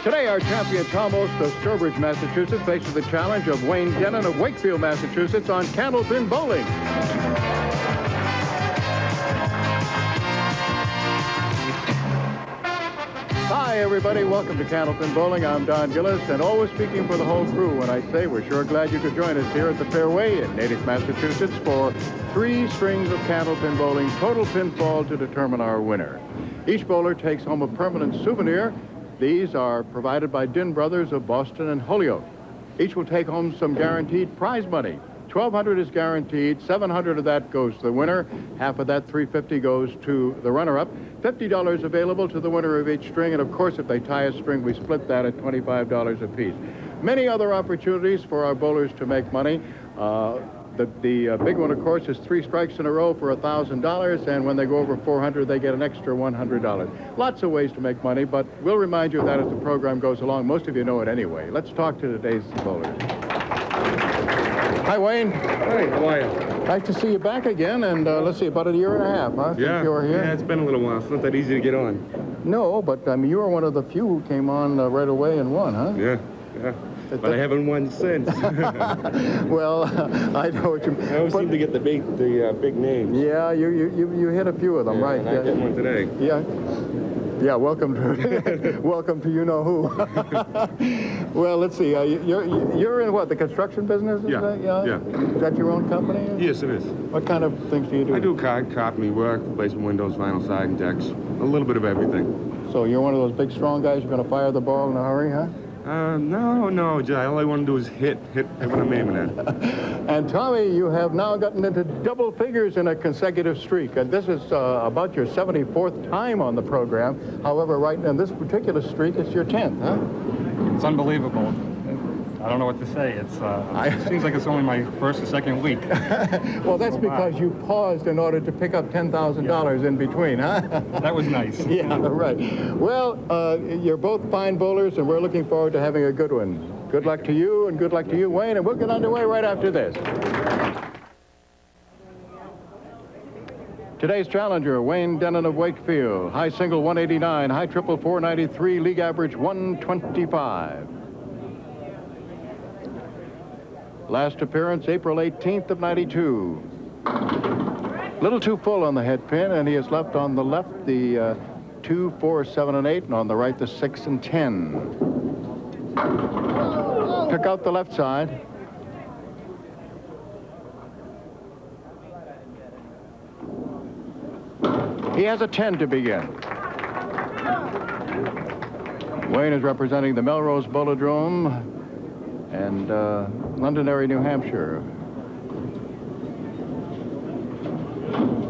Today, our champion Tom Olszta of Sturbridge, Massachusetts, faces the challenge of Wayne Dennen of Wakefield, Massachusetts, on Candlepin bowling. Hi, everybody. Welcome to Candlepin Bowling. I'm Don Gillis, and always speaking for the whole crew when I say we're sure glad you could join us here at the Fairway in Natick, Massachusetts for 3 strings of Candlepin bowling, total pinfall to determine our winner. Each bowler takes home a permanent souvenir. These are provided by Din Brothers of Boston and Holyoke. Each will take home some guaranteed prize money. $1,200 is guaranteed. $700 of that goes to the winner. Half of that, $350, goes to the runner-up. $50 available to the winner of each string. And, of course, if they tie a string, we split that at $25 apiece. Many other opportunities for our bowlers to make money. The big one, of course, is 3 strikes in a row for $1,000, and when they go over 400, they get an extra $100. Lots of ways to make money, but we'll remind you of that as the program goes along. Most of you know it anyway. Let's talk to today's bowlers. Hi, Wayne. Hi, how are you? Nice to see you back again, and let's see, about a year and a half, huh, since you were here? Yeah, it's been a little while. It's not that easy to get on. No, but I mean, you were one of the few who came on right away and won, huh? Yeah. But I haven't won since. Well, I know what you mean. I always seem to get the big names. Yeah, you hit a few of them, right? And I get one today. Yeah, welcome to welcome to you know who. Well, let's see. You're in what, the construction business? Yeah. Is that your own company? Yes, it is. What kind of things do you do? I do carpentry work, replacing windows, vinyl siding, decks, a little bit of everything. So you're one of those big, strong guys. You're going to fire the ball in a hurry, huh? No, Jay. All I want to do is hit when I'm aiming at. And Tommy, you have now gotten into double figures in a consecutive streak. And this is about your 74th time on the program. However, right now, this particular streak, it's your 10th, huh? It's unbelievable. I don't know what to say. It seems like it's only my first or second week. Well, that's because you paused in order to pick up $10,000 in between, huh? That was nice. Yeah, right. Well, you're both fine bowlers, and we're looking forward to having a good one. Good luck to you, and good luck to you, Wayne, and we'll get underway right after this. Today's challenger, Wayne Dennen of Wakefield. High single 189, high triple 493, league average 125. Last appearance, April 18th of 92. Little too full on the head pin, and he has left on the left the 2, 4, 7, and 8, and on the right the 6 and 10. Took out the left side. He has a 10 to begin. Wayne is representing the Melrose Bowlodrome and Londonderry, New Hampshire.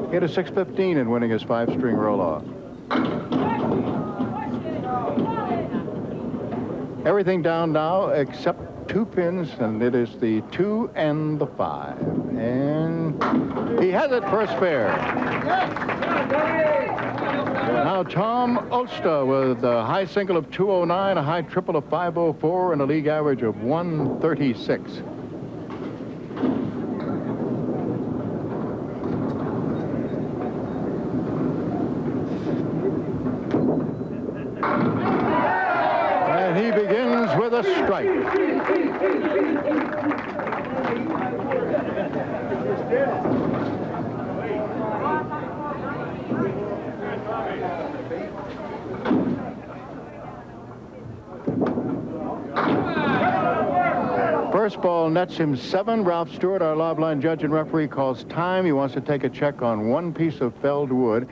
He had a 615 in winning his 5-string roll-off. Everything down now except 2 pins, and it is the 2 and the 5. And he has it first fair. Now Tom Olszta with a high single of 209, a high triple of 504, and a league average of 136. And he begins with a strike. First ball nets him 7. Ralph Stewart, our live line judge and referee, calls time. He wants to take a check on one piece of felled wood,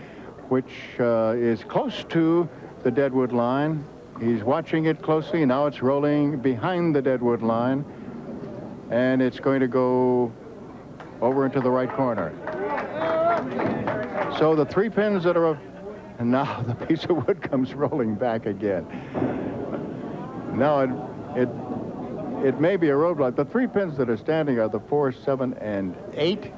which is close to the deadwood line. He's watching it closely. Now it's rolling behind the deadwood line, and it's going to go over into the right corner. So the 3 pins that are, and now the piece of wood comes rolling back again. Now it may be a roadblock. The 3 pins that are standing are the 4, 7, and 8.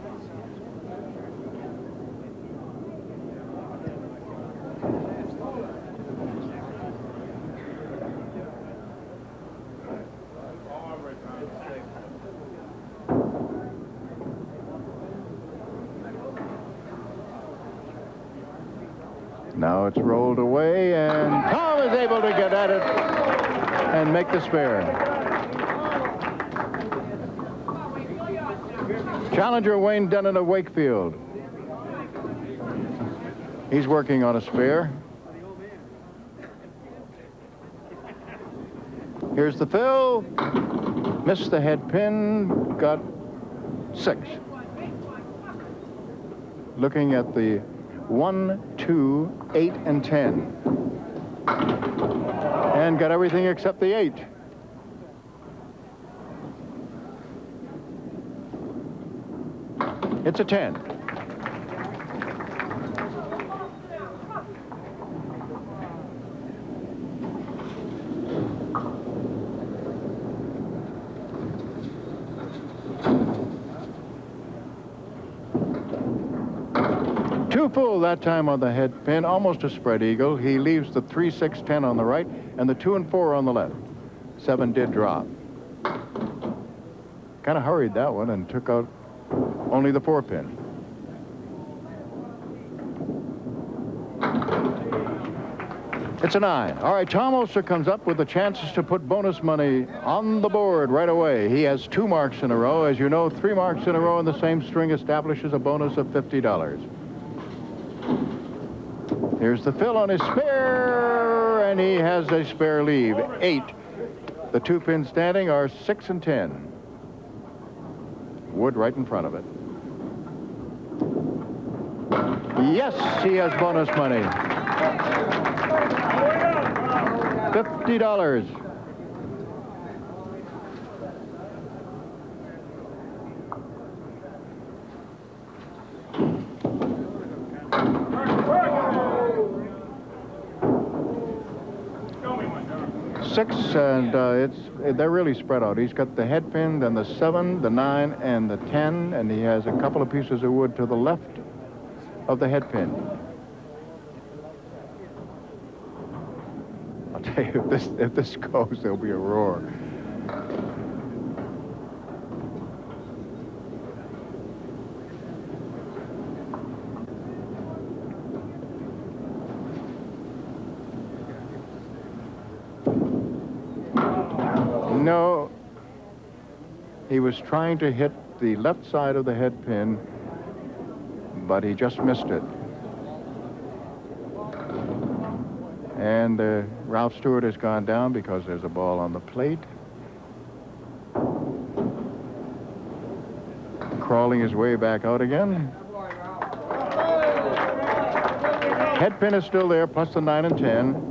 Now it's rolled away, and Tom is able to get at it and make the spare. Challenger Wayne Dennen of Wakefield. He's working on a spare. Here's the fill. Missed the head pin. Got 6. Looking at the 1, 2, 8, and 10. And got everything except the 8. It's a 10. Two full that time on the head pin, almost a spread eagle. He leaves the 3, 6, 10 on the right and the 2 and 4 on the left. 7 did drop. Kind of hurried that one and took out only the 4 pin. It's a 9. All right, Tom Olszta comes up with the chances to put bonus money on the board right away. He has 2 marks in a row. As you know, 3 marks in a row in the same string establishes a bonus of $50. Here's the fill on his spare, and he has a spare leave. 8. The 2 pins standing are 6 and 10. Wood right in front of it. Yes, he has bonus money. $50. Six, and they're really spread out. He's got the head pin, then the 7, the 9, and the 10, and he has a couple of pieces of wood to the left of the head pin. I'll tell you, if this goes, there'll be a roar. No, he was trying to hit the left side of the head pin, but he just missed it. And Ralph Stewart has gone down because there's a ball on the plate. Crawling his way back out again. Head pin is still there, plus the 9 and 10.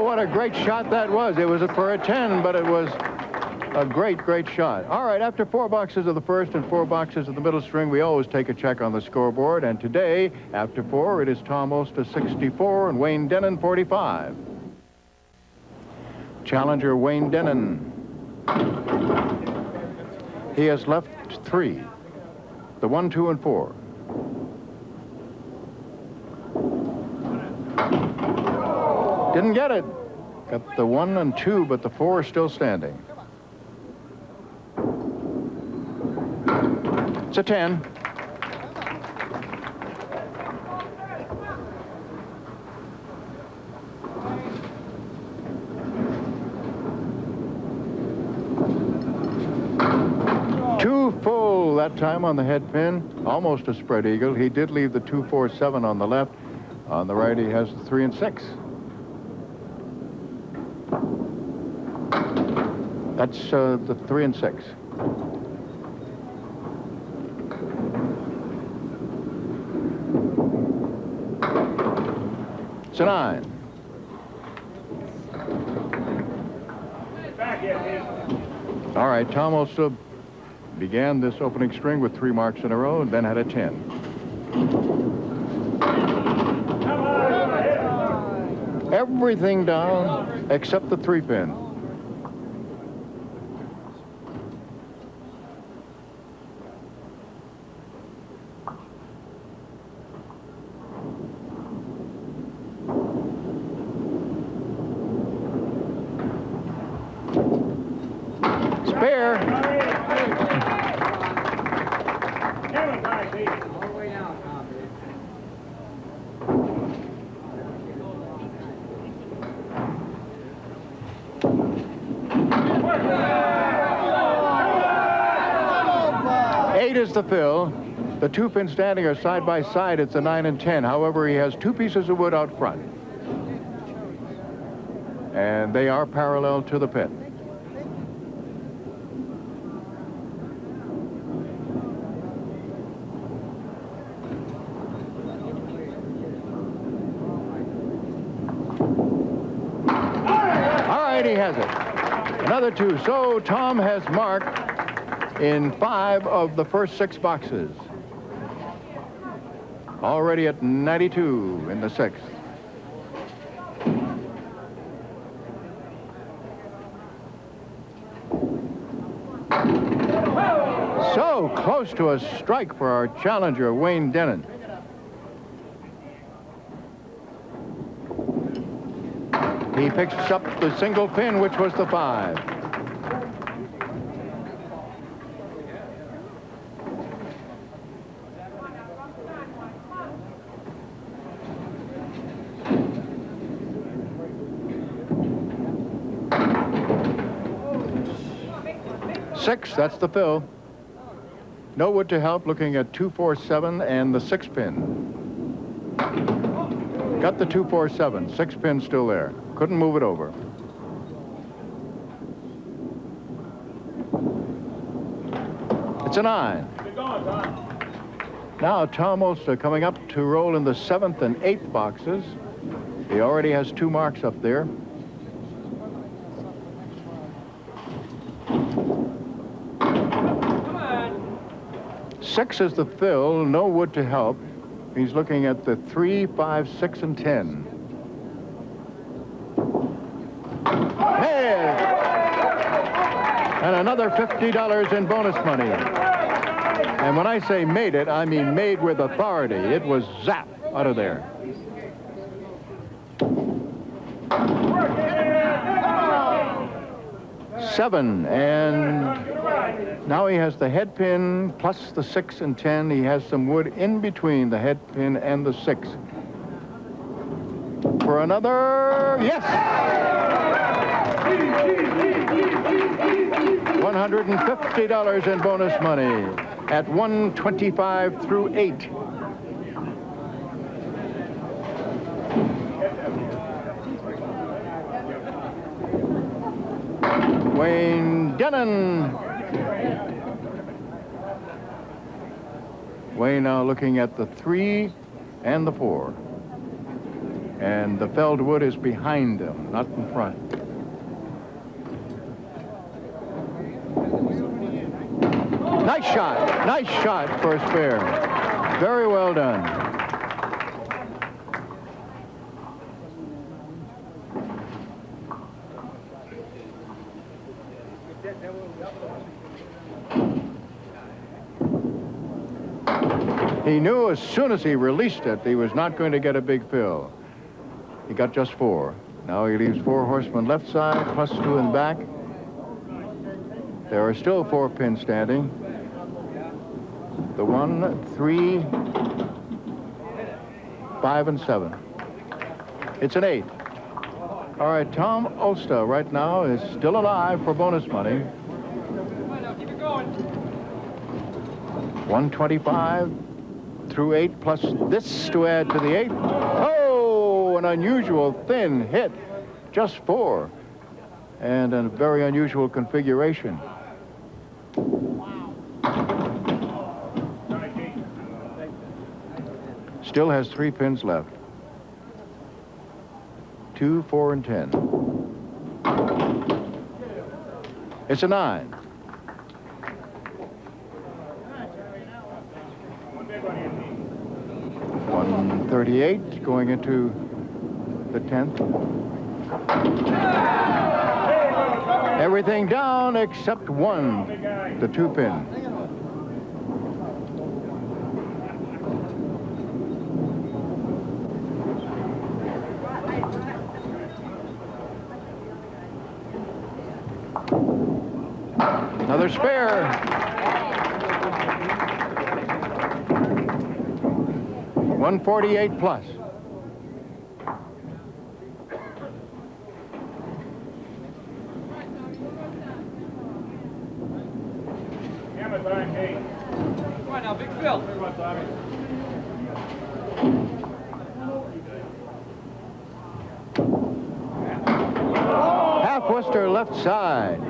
What a great shot that was. It was for a 10, but it was a great, great shot. All right, after 4 boxes of the first and 4 boxes of the middle string, we always take a check on the scoreboard. And today, after 4, it is Tom Olszta 64 and Wayne Dennen 45. Challenger Wayne Dennen. He has left 3. The 1, 2, and 4. Didn't get it. Got the 1 and 2, but the 4 is still standing. It's a 10. Two full that time on the head pin. Almost a spread eagle. He did leave the 2, 4, 7 on the left. On the right, he has the 3 and 6. That's the 3 and 6. It's a 9. All right, Tom Olszta began this opening string with 3 marks in a row and then had a 10. Everything down except the 3 pin. Spare. 8 is the fill. The 2 pins standing are side by side. It's a 9 and 10. However, he has 2 pieces of wood out front. And they are parallel to the pit. All right, he has it. Another 2. So Tom has marked in 5 of the first 6 boxes. Already at 92 in the 6th. So close to a strike for our challenger, Wayne Dennen. He picks up the single pin, which was the 5. Six, that's the fill. No wood to help, looking at 247 and the 6 pin. Got the 247, 6 pin still there. Couldn't move it over. It's a 9. Now Tom Olszta coming up to roll in the 7th and 8th boxes. He already has 2 marks up there. Six is the fill, no wood to help. He's looking at the 3, 5, 6, and 10. Hey! And another $50 in bonus money. And when I say made it, I mean made with authority. It was zap out of there. Seven, and now he has the head pin plus the 6 and 10. He has some wood in between the head pin and the 6. For another, yes! $150 in bonus money at 125 through 8. Wayne Dennen. Wayne now looking at the 3 and the 4. And the felled wood is behind him, not in front. Nice shot for a spare. Very well done. He knew as soon as he released it, he was not going to get a big fill. He got just 4. Now he leaves 4 horsemen left side, plus 2 in back. There are still 4 pins standing. The 1, 3, 5, and 7. It's an 8. All right, Tom Olszta right now is still alive for bonus money. 125 through 8 plus this to add to the 8. Oh, an unusual thin hit. Just 4. And a very unusual configuration. Still has 3 pins left. 2, 4, and 10. It's a 9. 138 going into the 10th. Everything down except 1, the 2 pin. Another spare. 148 plus. Come on now, Big Phil. Half Worcester left side.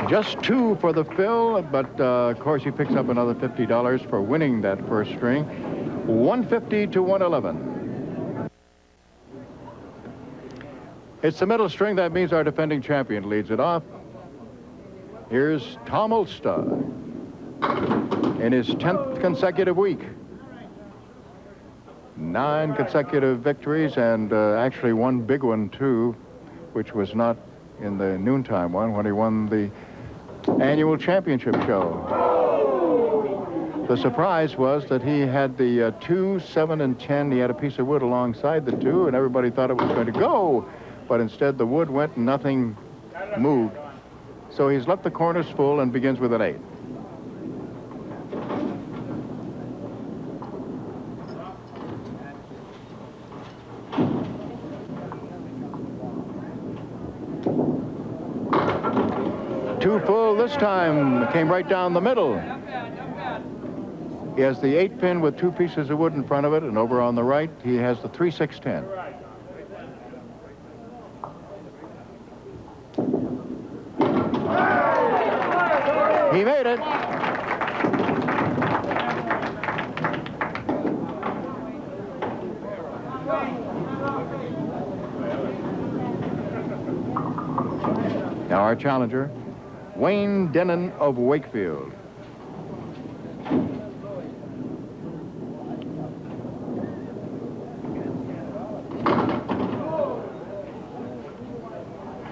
Just 2 for the fill, but of course he picks up another $50 for winning that first string. 150 to 111. It's the middle string. That means our defending champion leads it off. Here's Tom Olszta in his 10th consecutive week. 9 consecutive victories, and actually one big one too, which was not in the noontime one when he won the annual championship show. The surprise was that he had the 2, 7, and 10. He had a piece of wood alongside the 2, and everybody thought it was going to go, but instead the wood went and nothing moved. So he's left the corners full and begins with an 8. Two full this time, came right down the middle. He has the 8-pin with 2 pieces of wood in front of it, and over on the right, he has the 3, 6, 10. He made it. Now our challenger, Wayne Dennen of Wakefield.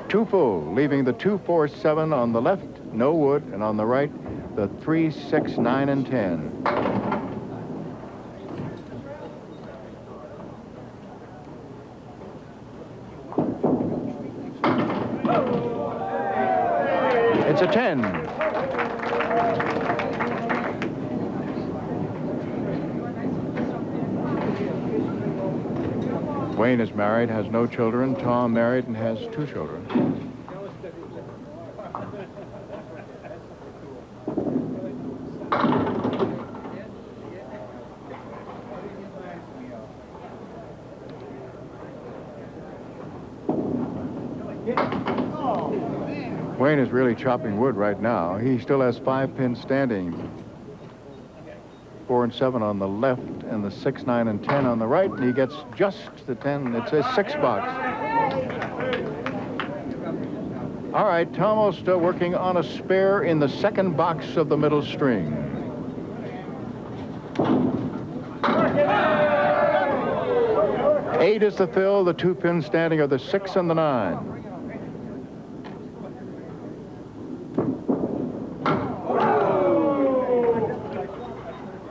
Two full, leaving the 2, 4, 7 on the left, no wood, and on the right, the 3, 6, 9, and 10. It's a 10. Wayne is married, has no children. Tom married and has 2 children. Wayne is really chopping wood right now. He still has 5 pins standing. 4 and 7 on the left, and the 6, 9, and 10 on the right, and he gets just the 10. It's a 6 box. All right, Tom Olszta working on a spare in the 2nd box of the middle string. Eight is the fill. The 2 pins standing are the 6 and the 9.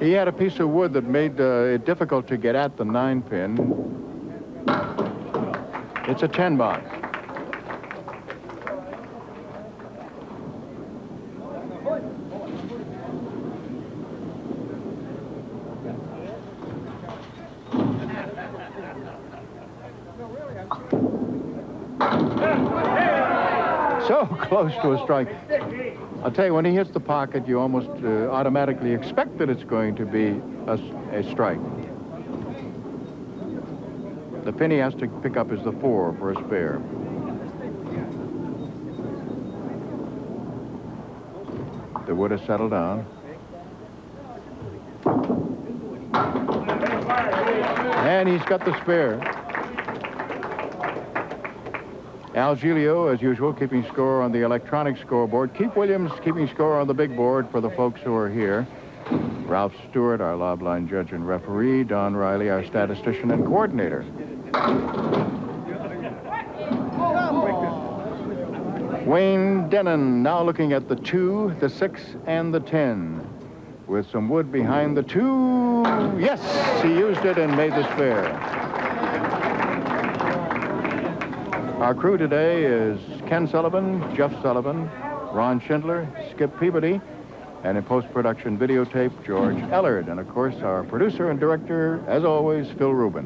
He had a piece of wood that made it difficult to get at the 9-pin. It's a 10 box. So close to a strike. I'll tell you, when he hits the pocket, you almost automatically expect that it's going to be a strike. The pin he has to pick up is the 4 for a spare. The wood has settled down. And he's got the spare. Al Giglio, as usual, keeping score on the electronic scoreboard. Keith Williams keeping score on the big board for the folks who are here. Ralph Stewart, our lob line judge and referee. Don Riley, our statistician and coordinator. Wayne Dennen now looking at the 2, the 6, and the 10. With some wood behind the 2. Yes, he used it and made the spare. Our crew today is Ken Sullivan, Jeff Sullivan, Ron Schindler, Skip Peabody, and in post-production videotape, George Ellard. And of course, our producer and director, as always, Phil Rubin.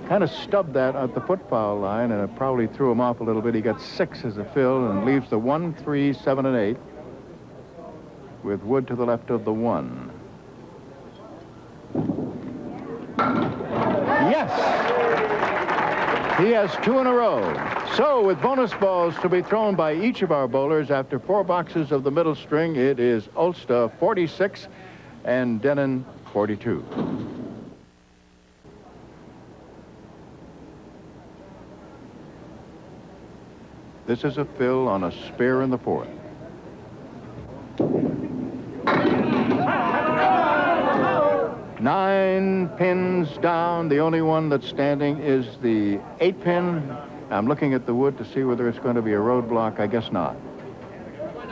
kind of stubbed that at the foot-foul line, and it probably threw him off a little bit. He got 6 as a fill and leaves the 1, 3, 7, and 8 with Wood to the left of the 1. Yes! He has 2 in a row. So, with bonus balls to be thrown by each of our bowlers after 4 boxes of the middle string, it is Olszta 46 and Dennen 42. This is a fill on a spare in the 4th. Nine pins down. The only one that's standing is the 8 pin. I'm looking at the wood to see whether it's going to be a roadblock. I guess not.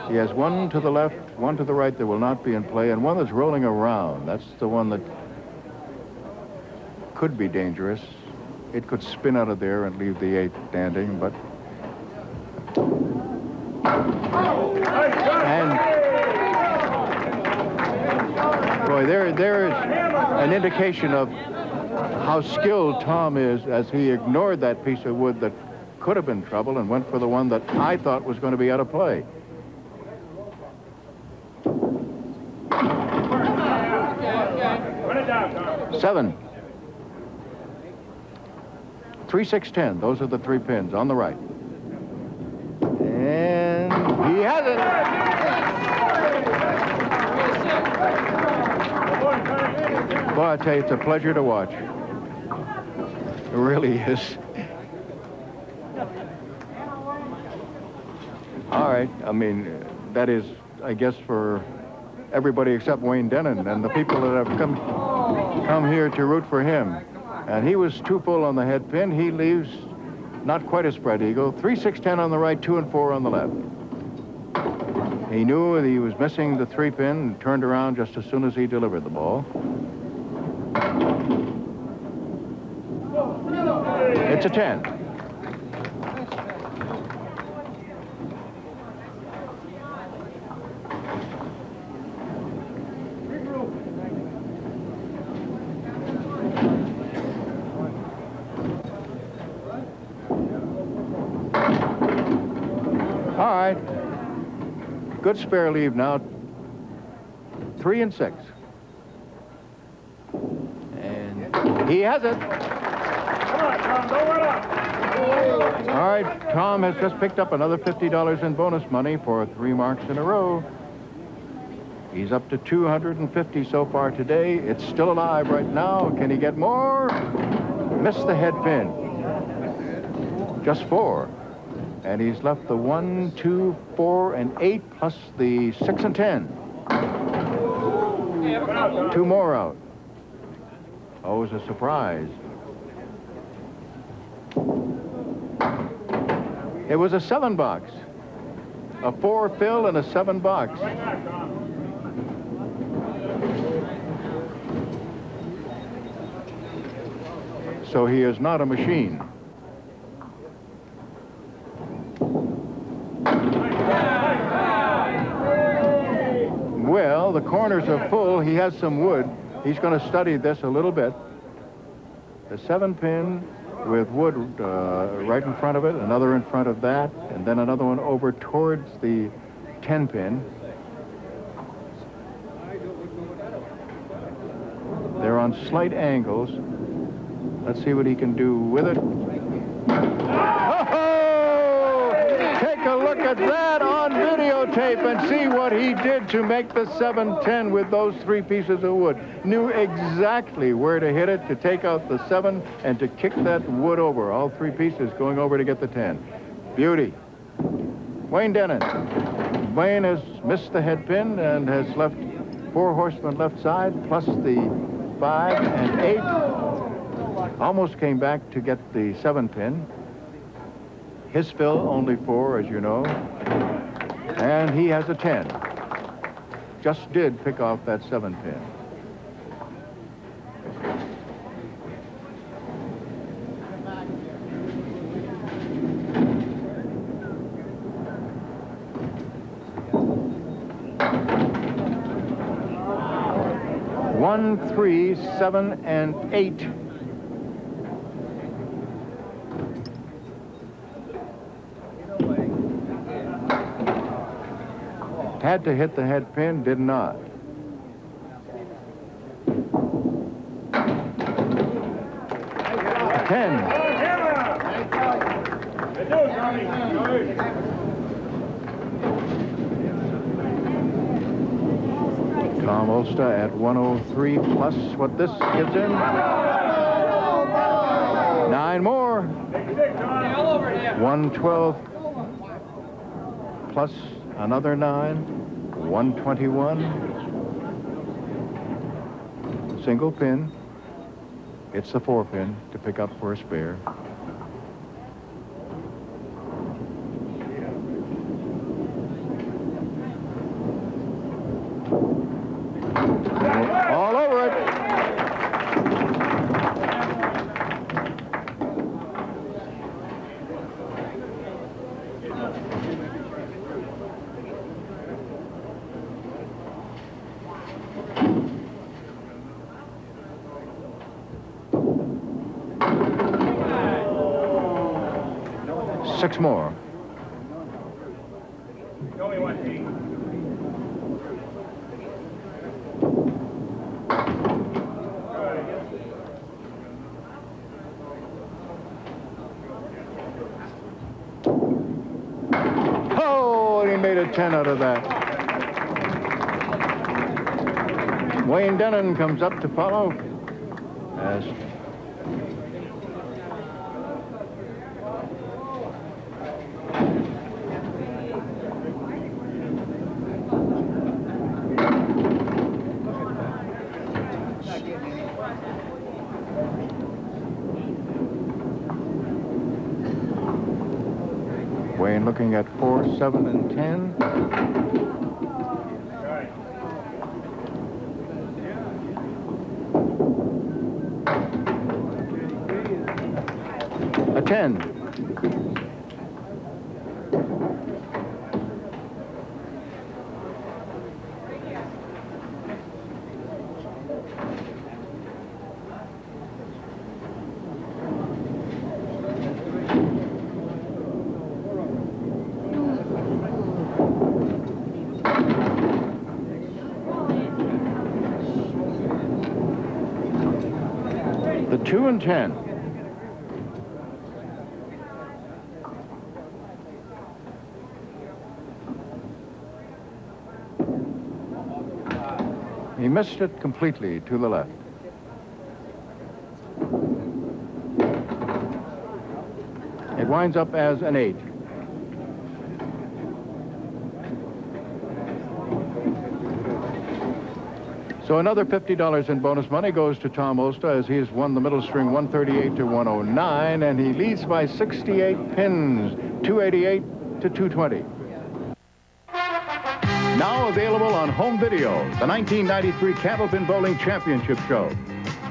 He has 1 to the left, 1 to the right that will not be in play, and 1 that's rolling around. That's the one that could be dangerous. It could spin out of there and leave the 8 standing, but... And... Boy, there is an indication of how skilled Tom is as he ignored that piece of wood that could have been trouble and went for the one that I thought was going to be out of play. Seven. 3, 6, 10. Those are the 3 pins on the right. And he has it. Well, I tell you, it's a pleasure to watch. It really is. All right. I mean, that is, I guess, for everybody except Wayne Dennen and the people that have come here to root for him. And he was 2 full on the head pin. He leaves not quite a spread eagle. 3, 6, 10 on the right, 2 and 4 on the left. He knew that he was missing the 3 pin and turned around just as soon as he delivered the ball. It's a 10. All right. Good spare leave now. 3 and 6. And he has it. All right, Tom has just picked up another $50 in bonus money for 3 marks in a row. He's up to 250 so far today. It's still alive right now. Can he get more? Missed the head pin. Just 4. And he's left the 1, 2, 4, and 8, plus the 6 and 10. 2 more out. Oh, it was a surprise. It was a 7 box. A 4 fill and a 7 box. So he is not a machine. Well, the corners are full. He has some wood. He's going to study this a little bit. The 7 pin with wood right in front of it, another in front of that, and then another one over towards the 10 pin. They're on slight angles. Let's see what he can do with it. Oh! Take a look at that on videotape and see what he did to make the 7-10 with those 3 pieces of wood. Knew exactly where to hit it, to take out the 7 and to kick that wood over. All 3 pieces going over to get the 10. Beauty. Wayne Dennen. Wayne has missed the head pin and has left 4 horsemen left side, plus the 5 and 8. Almost came back to get the 7 pin. His fill, only 4, as you know. And he has a 10. Just did pick off that 7 pin. One, 3, 7, and 8. Had to hit the head pin, did not. Tom Olszta at 103 plus what this gives in. 9 more. 112 plus another 9. 121. Single pin. It's the 4 pin to pick up for a spare. All over it. Six more. Oh, and he made a 10 out of that. Wayne Dennen comes up to follow as Wayne looking at 4, 7, and 10. A 10. The 2 and 10. He missed it completely to the left. It winds up as an 8. So another $50 in bonus money goes to Tom Olszta as he has won the middle string 138 to 109, and he leads by 68 pins, 288 to 220. Now available on home video, the 1993 Candlepin Bowling Championship Show.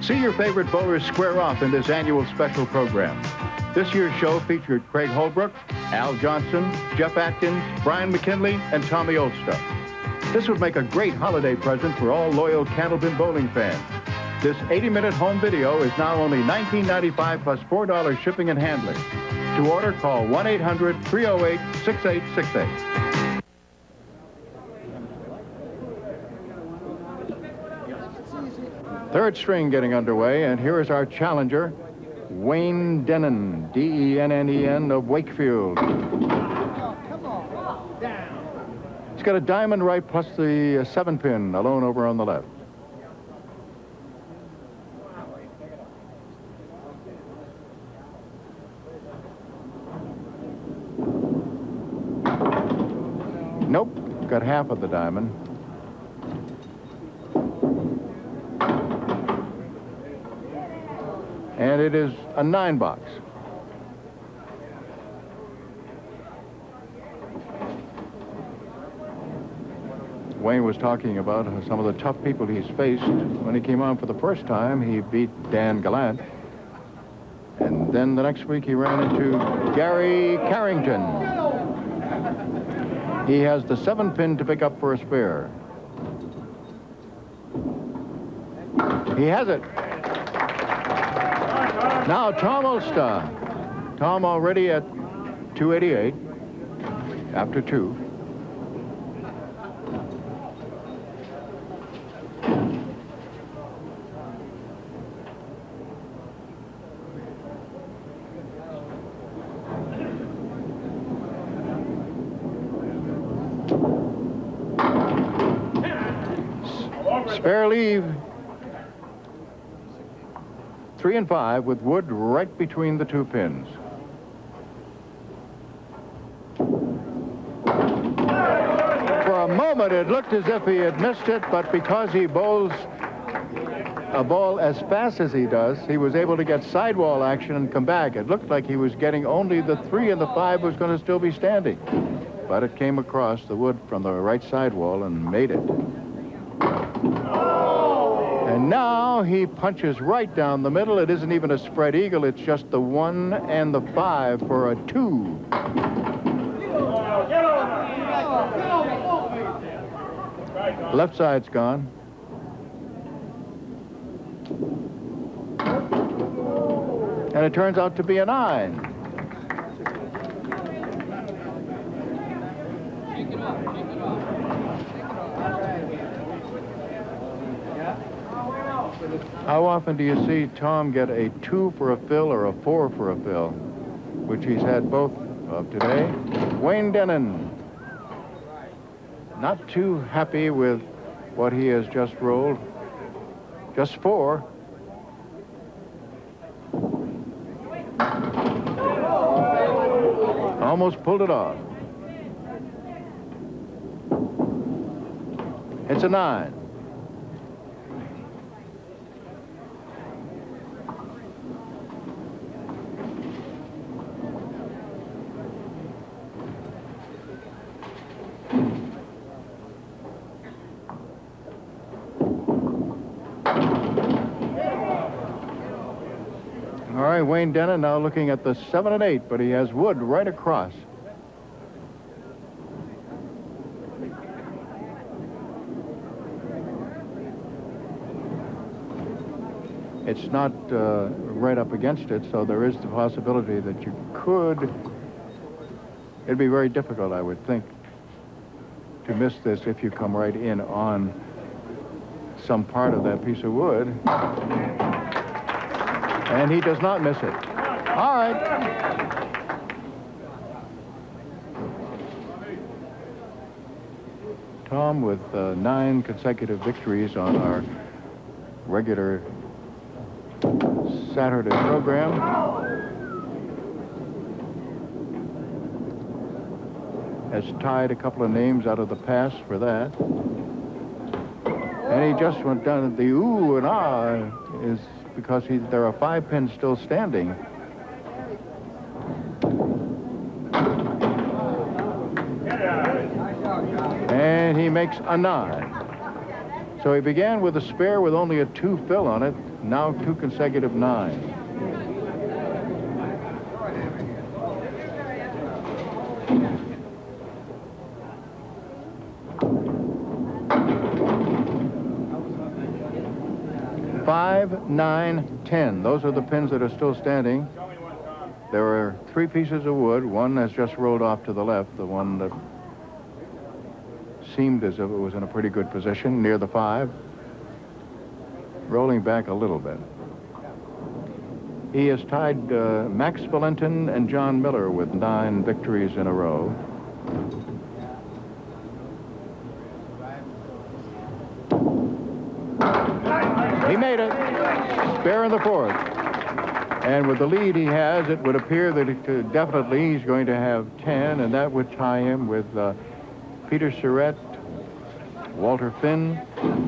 See your favorite bowlers square off in this annual special program. This year's show featured Craig Holbrook, Al Johnson, Jeff Atkins, Brian McKinley, and Tommy Olszta. This would make a great holiday present for all loyal Candlepin bowling fans. This 80-minute home video is now only $19.95 plus $4 shipping and handling. To order, call 1-800-308-6868. Third string getting underway, and here is our challenger, Wayne Dennen, D-E-N-N-E-N of Wakefield. He's got a diamond right plus the 7 pin alone over on the left. Nope, got half of the diamond. And it is a 9 box. Wayne was talking about some of the tough people he's faced. When he came on for the first time, he beat Dan Gallant. And then the next week he ran into Gary Carrington. He has the 7 pin to pick up for a spare. He has it. Now Tom Olszta. Tom already at 288 after 2. Spare leave. 3 and 5 with wood right between the 2 pins. For a moment, it looked as if he had missed it, but because he bowls a ball as fast as he does, he was able to get sidewall action and come back. It looked like he was getting only the 3 and the 5 was going to still be standing. But it came across the wood from the right sidewall and made it. And now he punches right down the middle. It isn't even a spread eagle. It's just the 1 and the 5 for a 2. Left side's gone. And it turns out to be a 9. How often do you see Tom get a 2 for a fill or a 4 for a fill, which he's had both of today? Wayne Dennen, not too happy with what he has just rolled. Just 4. Almost pulled it off. It's a 9. All right, Wayne Dennen now looking at the 7 and 8, but he has wood right across. It's not right up against it, so there is the possibility that you could. It'd be very difficult, I would think, to miss this if you come right in on some part of that piece of wood. And he does not miss it. All right. Tom with 9 consecutive victories on our regular Saturday program. Has tied a couple of names out of the past for that. And he just went down. The ooh and ah is because there are 5 pins still standing. And he makes a 9. So he began with a spare with only a 2 fill on it. Now 2 consecutive 9s. Five, 9, 10. Those are the pins that are still standing. There are 3 pieces of wood. One has just rolled off to the left, the one that seemed as if it was in a pretty good position near the 5. Rolling back a little bit. He has tied Max Valentin and John Miller with 9 victories in a row. He made it. Spare in the 4th. And with the lead he has, it would appear that definitely he's going to have 10, and that would tie him with Peter Surratt, Walter Finn,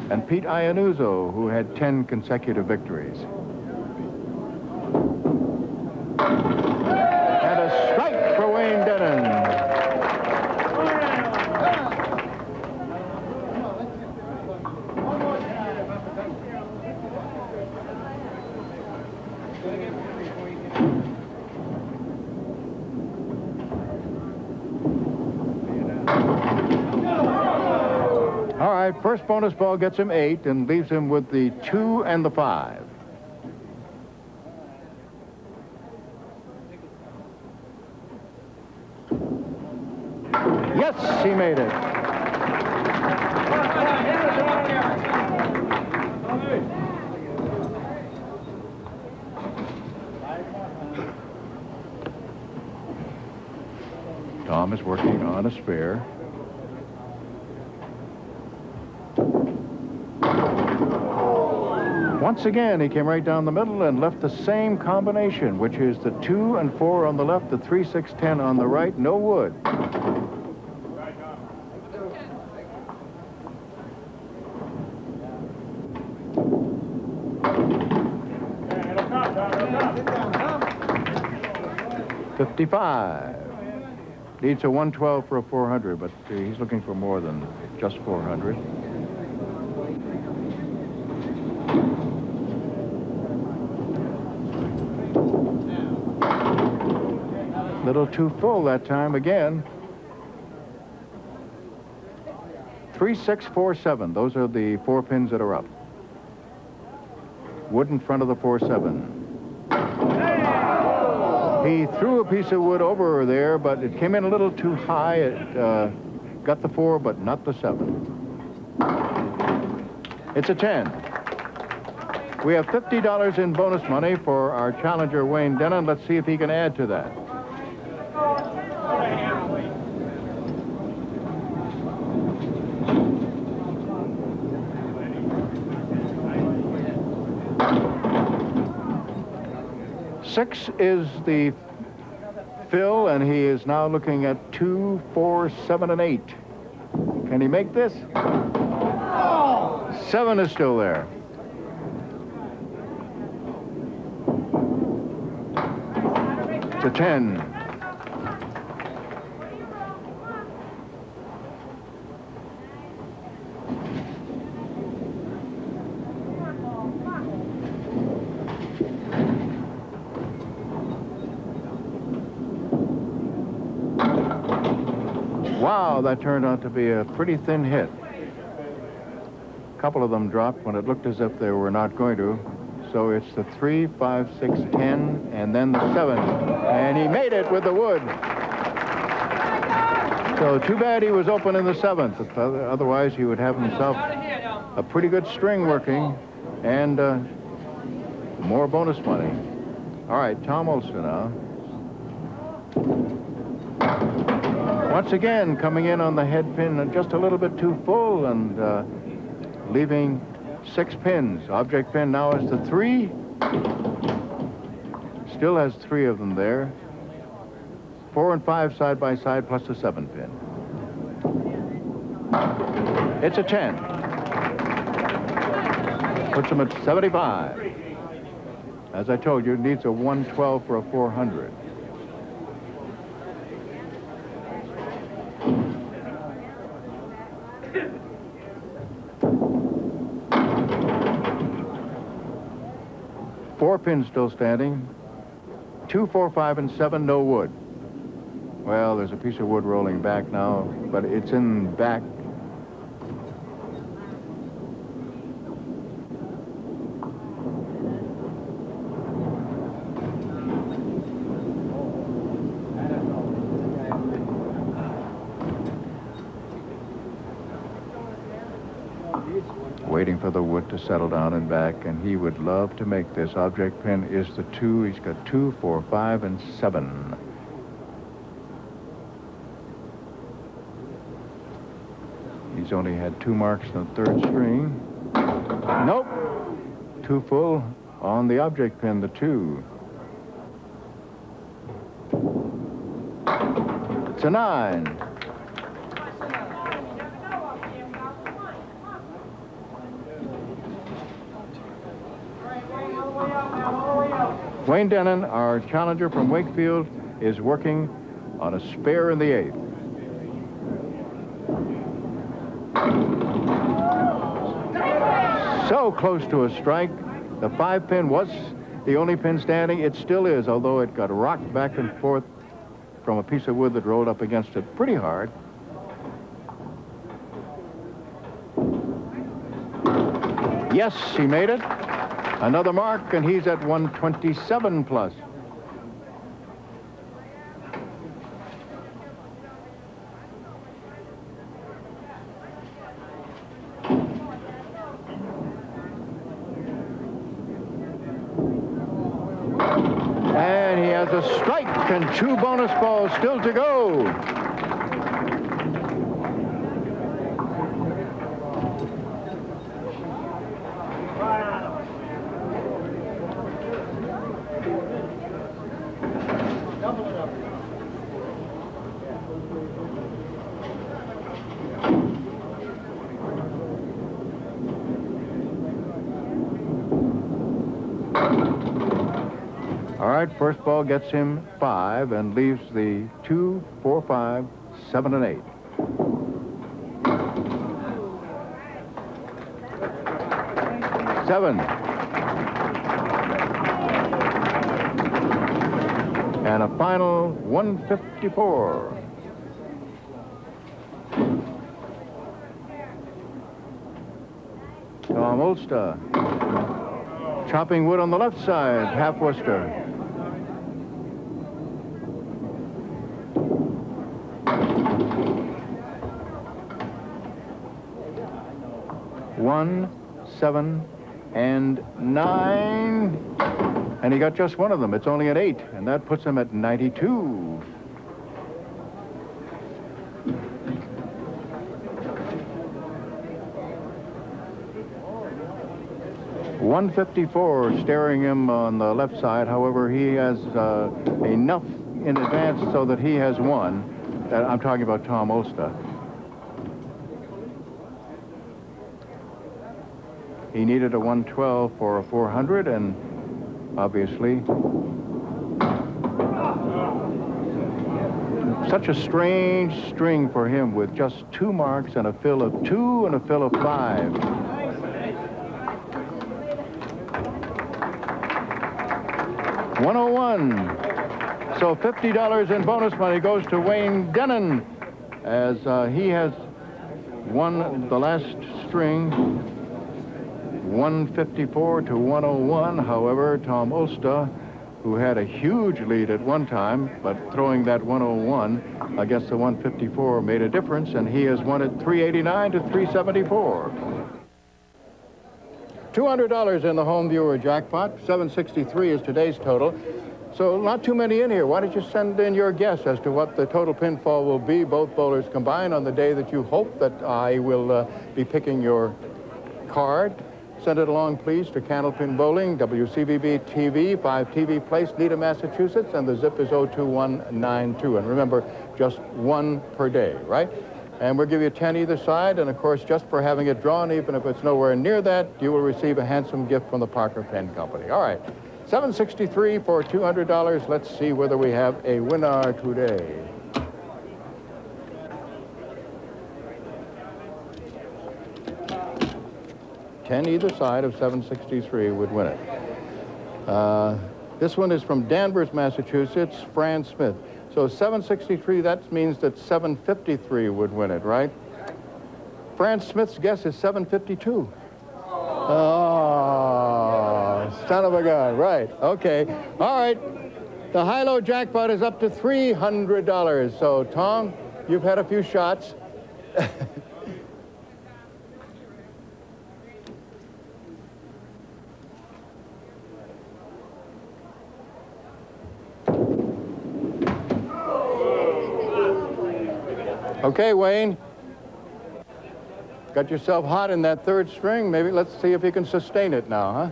and Pete Iannuzzo, who had 10 consecutive victories. And a strike for Wayne Dennen. All right, first bonus ball gets him 8 and leaves him with the 2 and the 5. Yes, he made it. Tom is working on a spare. Once again, he came right down the middle and left the same combination, which is the 2 and 4 on the left, the 3, 6, 10 on the right, no wood. $55. Needs a 112 for a 400, but he's looking for more than just 400. Little too full that time again. 3, 6, 4, 7. Those are the 4 pins that are up. Wood in front of the 4, 7. He threw a piece of wood over there, but it came in a little too high. It got the 4, but not the 7. It's a 10. We have $50 in bonus money for our challenger, Wayne Dennen. Let's see if he can add to that. Six is the fill, and he is now looking at 2, 4, 7, and 8. Can he make this? 7 is still there. It's a 10. Wow, that turned out to be a pretty thin hit. A couple of them dropped when it looked as if they were not going to. So it's the 3, 5, 6, 10, and then the 7. And he made it with the wood. So too bad he was open in the 7th. Otherwise, he would have himself a pretty good string working and more bonus money. All right, Tom Olszta now. Once again, coming in on the head pin just a little bit too full and leaving 6 pins. Object pin now is the 3. Still has 3 of them there. 4 and 5 side by side plus the 7 pin. It's a 10. Puts him at 75. As I told you, it needs a 112 for a 400. Four pins still standing. 2, 4, 5, and 7, no wood. Well, there's a piece of wood rolling back now, but it's in back. Waiting for the wood to settle down and back, and he would love to make this. Object pin is the 2. He's got 2, 4, 5, and 7. He's only had 2 marks in the 3rd string. Nope. Too full on the object pin, the 2. It's a 9. Wayne Dennen, our challenger from Wakefield, is working on a spare in the 8th. So close to a strike. The 5 pin was the only pin standing. It still is, although it got rocked back and forth from a piece of wood that rolled up against it pretty hard. Yes, he made it. Another mark, and he's at 127 plus. And he has a strike and 2 bonus balls still to go. All right, first ball gets him 5 and leaves the 2, 4, 5, 7, and 8. Seven. And a final 154. Tom Olszta. Chopping wood on the left side, half Worcester. One, 7, and 9. And he got just one of them. It's only an 8, and that puts him at 92. $154 staring him on the left side. However, he has enough in advance so that he has won. I'm talking about Tom Olszta. He needed a 112 for a 400, and obviously, such a strange string for him with just 2 marks and a fill of 2 and a fill of 5. $101. So $50 in bonus money goes to Wayne Dennen, as he has won the last string. 154 to 101. However, Tom Olszta, who had a huge lead at one time, but throwing that 101 against the 154 made a difference, and he has won it 389 to 374. $200 in the home viewer jackpot. 763 is today's total. So not too many in here. Why don't you send in your guess as to what the total pinfall will be, both bowlers combined, on the day that you hope that I will be picking your card. Send it along, please, to Candlepin Bowling, WCVB TV, 5 TV Place, Needham, Massachusetts, and the zip is 02192. And remember, just 1 per day, right? And we'll give you 10 either side, and of course, just for having it drawn, even if it's nowhere near that, you will receive a handsome gift from the Parker Pen Company. All right, 763 for $200. Let's see whether we have a winner today. $10 either side of 763 would win it. This one is from Danvers, Massachusetts, Fran Smith. So 763, that means that 753 would win it, right? Fran Smith's guess is 752. Oh, son of a gun, right. Okay, all right. The high-low jackpot is up to $300. So, Tom, you've had a few shots. Okay, Wayne. Got yourself hot in that 3rd string. Maybe let's see if you can sustain it now,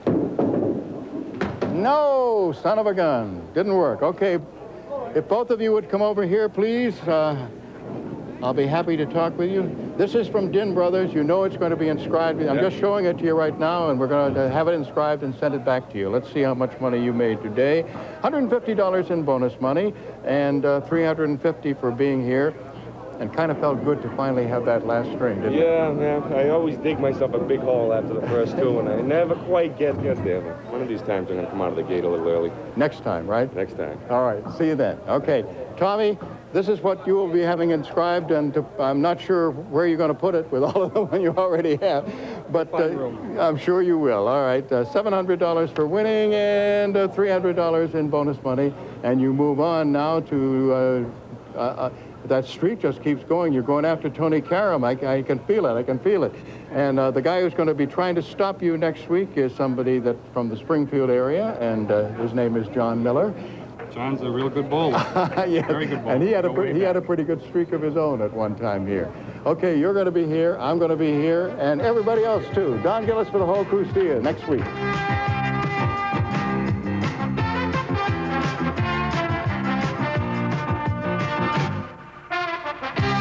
huh? No, son of a gun. Didn't work. Okay, if both of you would come over here, please. I'll be happy to talk with you. This is from Din Brothers. You know it's going to be inscribed. I'm just showing it to you right now, and we're going to have it inscribed and send it back to you. Let's see how much money you made today. $150 in bonus money, and $350 for being here. And kind of felt good to finally have that last string, didn't it? Yeah, man. I always dig myself a big hole after the first 2, and I never quite get there. One of these times I'm going to come out of the gate a little early. Next time, right? Next time. All right. See you then. Okay. Tommy, this is what you will be having inscribed, and I'm not sure where you're going to put it with all of the one you already have, but I'm sure you will. All right. $700 for winning and $300 in bonus money, and you move on now to... that streak just keeps going. You're going after Tony Karam. I can feel it. I can feel it. And the guy who's going to be trying to stop you next week is somebody that from the Springfield area, and his name is John Miller. John's a real good bowler. Yeah, very good bowler. And he had a pretty good streak of his own at one time here. Okay, you're going to be here. I'm going to be here, and everybody else too. Don Gillis for the whole crew. See you next week.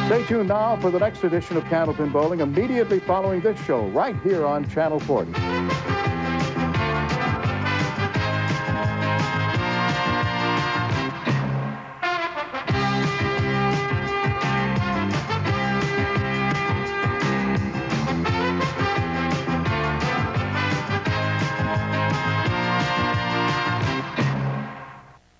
Stay tuned now for the next edition of Candlepin Bowling immediately following this show right here on Channel 40.